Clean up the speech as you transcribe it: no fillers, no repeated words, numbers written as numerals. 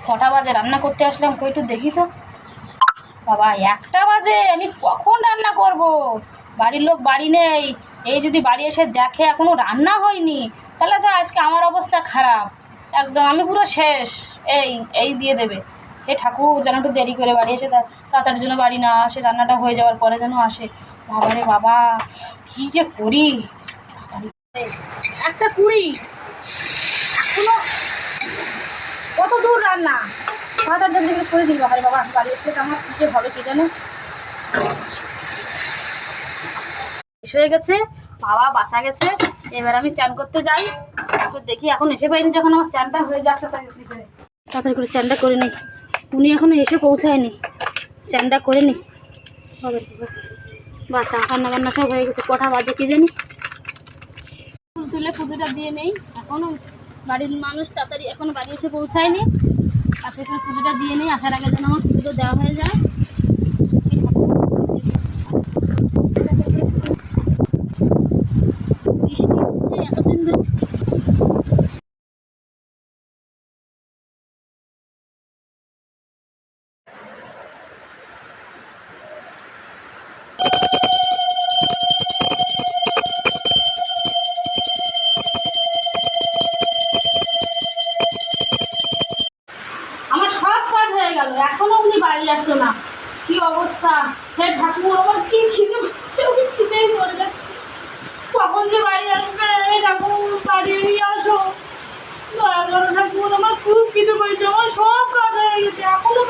কটা বাজে রান্না করতে আসলাম, কই একটু দেখি তো। বাবা 1টা বাজে, আমি কখন রান্না করব? বাড়ির লোক বাড়ি নেই। এই যদি বাড়ি এসে দেখে এখনও রান্না হয়নি, তাহলে তো আজকে আমার অবস্থা খারাপ একদম, আমি পুরো শেষ। এই এই দিয়ে দেবে। এই ঠাকুর যেন একটু দেরি করে বাড়ি এসে তাড়াতাড়ি জন্য বাড়ি না আসে, রান্নাটা হয়ে যাওয়ার পরে যেন আসে। বাবা রে বাবা, কী যে করি। 1:20 এখনো, কত দূর রান্না? তাড়াতাড়ি জলদি করে দিই। বাবা রে বাবা, বাড়ি আসলে আমার কী যে হবে কে জানে। শেষ হয়ে গেছে, বাবা বাঁচা গেছে। এবার আমি চান করতে যাই। তো দেখি এখন এসে পাইনি, যখন আমার চানটা হয়ে যাচ্ছে তাড়াতাড়ি করে চানটা করে নিই। উনি এখনো এসে পৌঁছায়নি, চানটা করে নিই। হবে বা চা কান্না বান্না সব হয়ে গেছে, কটা বাজে কি জানি। ফুল তুলে পুজোটা দিয়ে নেই, এখনও বাড়ির মানুষ তাড়াতাড়ি এখনো বাড়ি এসে পৌঁছায়নি। তারপরে পুজোটা দিয়ে নেই, আসার আগে যেন আমার পুজো দেওয়া হয়ে যায়। বৃষ্টি হচ্ছে এতদিন ধরে। আমার সব কাজ হয়ে গেল, এখনো উনি বাড়ি আসলো না। কি অবস্থা! হে ঠাকুর, আমার কি খিদে পাচ্ছে, আমি খিদেই মরে যাচ্ছি। কখন যে বাড়ি আসবে? ঠাকুর বাড়ি নিয়ে আসো, দয়া করো ঠাকুর, আমার খুব খিদে পাইছে। আমার সব কাজ হয়ে গেছে, এখনো